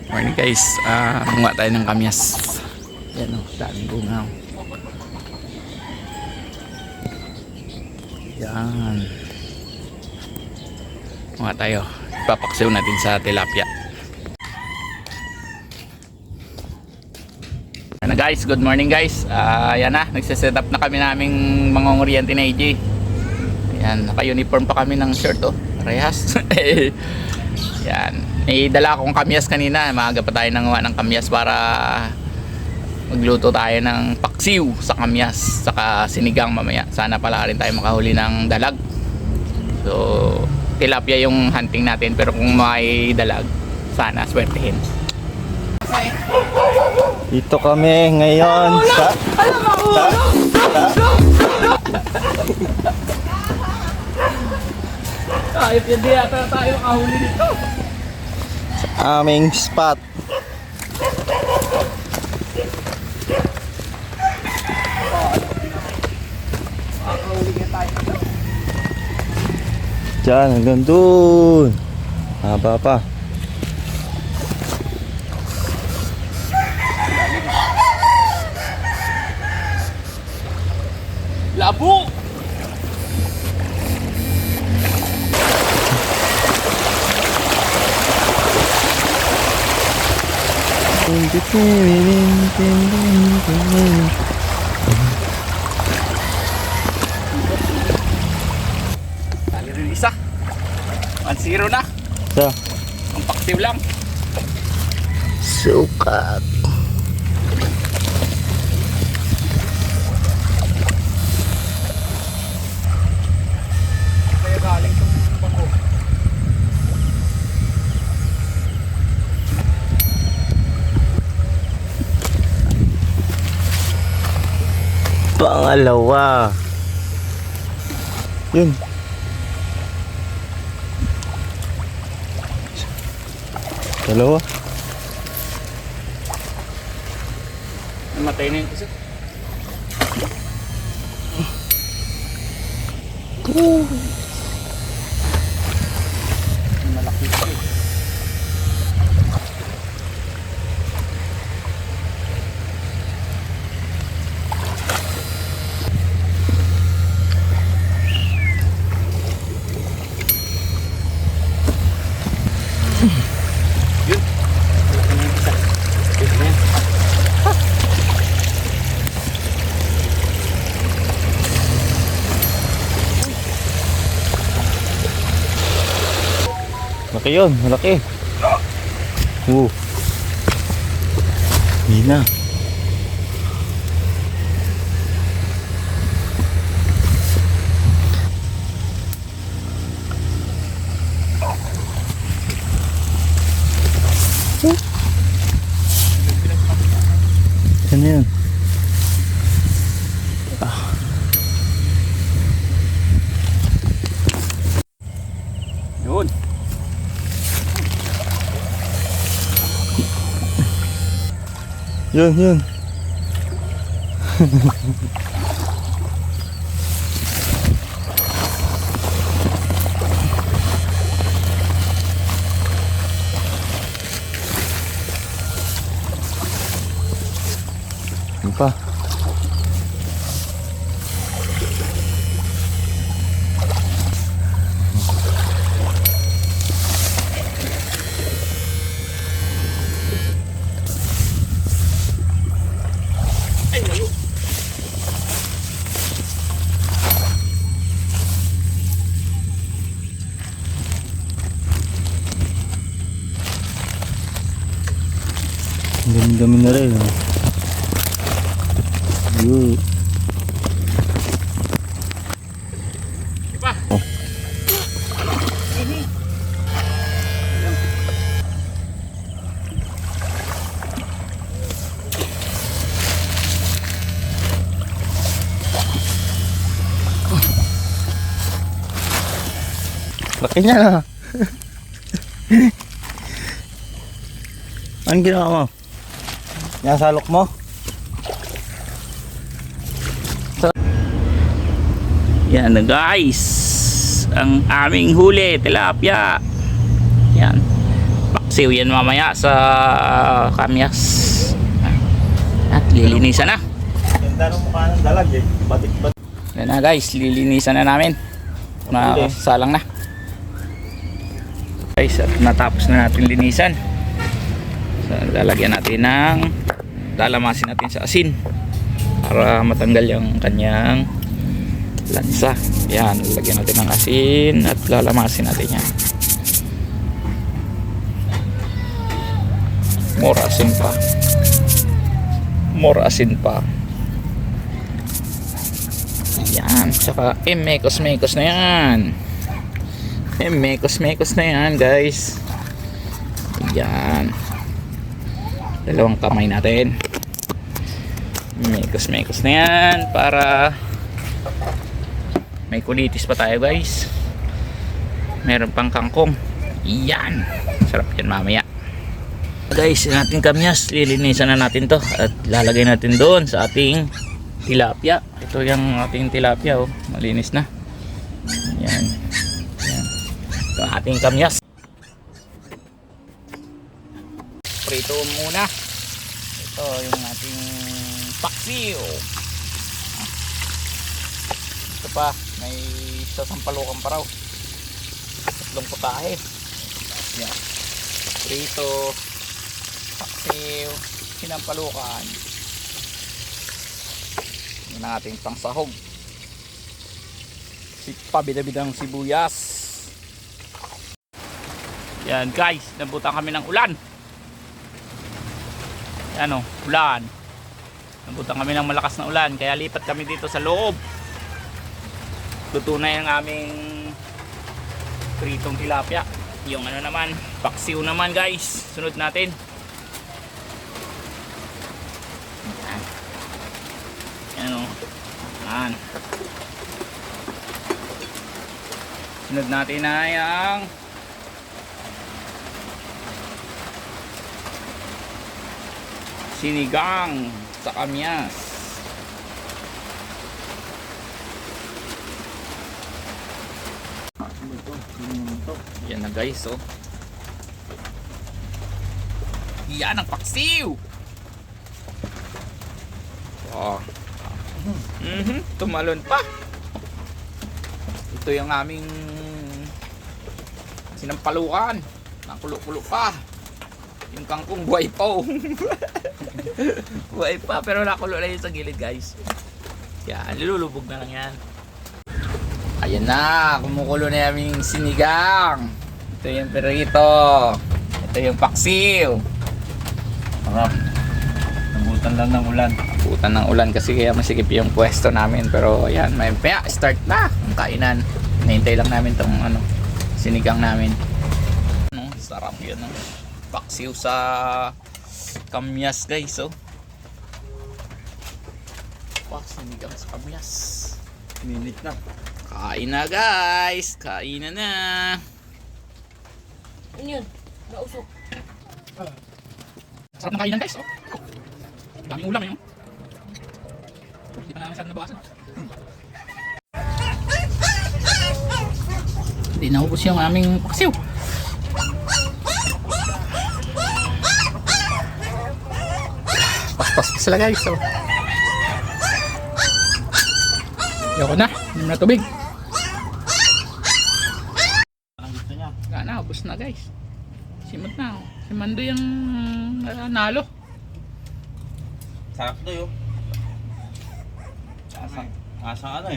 Morning guys, munga tayo ng kamyas. Yan o, daming bunga o. Yan. Munga tayo. Ipapaksiw natin sa tilapia. Ano guys, good morning guys. Yan na, nagsiset up na kami naming mga nguryente na AJ. Yan, naka-uniform pa kami ng shirt o. Parehas. Yan. May dala akong kamyas kanina. Maaga pa tayo nanguha ng kamyas para magluto tayo ng paksiw sa kamyas saka sinigang mamaya. Sana pala rin tayo makahuli ng dalag. So, tilapia yung hunting natin, pero kung may dalag, sana swertehin. Dito kami ngayon sa Ayop yan, di ata tayo makahuli dito. aming spot. Diyan, hanggang dun. Haba pa. Labo! Tali rin isa. 1-0 na. So, Ang paksiw lang. sukat. Kaya galing itong bako. Pangalawa. Yun. Dalawa. Namatay na yung isa. Malaki ito eh. Yun. Malaki na yung isa. Yun na yan. Malaki yun, malaki. Hindi na. Ano yun? Yun. Yun. Ano pa? Ay, layo. Ang dami-dami na rin. Yun. Ipa. Oh. Laki niya na. Anong ginawa mo? Yan salok mo? Yan na guys, ang aming huli, tilapia. Yan, paksiw yan mamaya sa kamyas. At lilinisan na. Ganda ng mukha ng dalag eh. Batik-batik. Yan na guys, lilinisan na namin. Salang na. Guys, at natapos na natin linisan. So, lalagyan natin ng lalamasin natin sa asin para matanggal yung kanyang lansa. Yan, lalagyan natin ng asin at lalamasin natin yan. More asin pa. More asin pa. Yan, saka mekos-mekos na yan. Mekos-mekos na yan guys. Yan. Dalawang kamay natin. Mekos-mekos na yan para may kulitis pa tayo guys. Meron pang kangkong. Yan. Sarap yan mamaya. Guys, yung ating kamyas, lilinisan na natin to at lalagay natin doon sa ating tilapia. Ito yung ating tilapia, oh. Malinis na. Yan. Yan. Ito ang ating kamyas. Prito muna. Ito yung ating paksiw. Ito pa, may sasampalukan pa raw. Tatlong putahe. Yan. Prito, paksiw, sinampalukan. Yan ang ating pangsahog. Pabida-bidang sibuyas. Yan guys, nabutan kami ng ulan. Yan o, ulan. Nabutan kami ng malakas na ulan, kaya lipat kami dito sa loob. Tutunay ang aming pritong tilapia. Yung ano naman, paksiw naman guys. Sunod natin. Yan o. Yan. Sunod natin ay ang sinigang sa kamyas. Yan na guys, oh. Yan ang paksiw. Oh. Tumalon pa. Ito yung aming sinampalukan. Nakulo-kulo pa. Yung kangkong buhay pa, oh. Buhay pa, pero nakulo na yun sa gilid guys. Yan, lulubog na lang yan. Ayan na, kumukulo na yung sinigang. Ito yung perito. Ito yung paksiw. Sarap. Nabutan lang ng ulan. Nabutan ng ulan kasi kaya masikip yung pwesto namin. Pero ayan, may paya, start na ang kainan. Nahintay lang namin tong ano, sinigang namin. Ano, sarap yun. No? Paksiw sa kamyas guys. Oh. Sinigang sa kamyas. Minit na. Kain na guys, kain na. Ano yun? Nausok. Sarap na kainan guys, oh. Daming ulam yun. Hindi pa namin saan nabawasan. Hindi naubos yung aming paksiw. Paspas pa sila guys, oh. Ayoko na, hindi na tubig. Ang gusto niya. Wala na, ubos na guys. Simot na, oh. Si Mando yung nalo. Sarap to yun. Asang ano eh.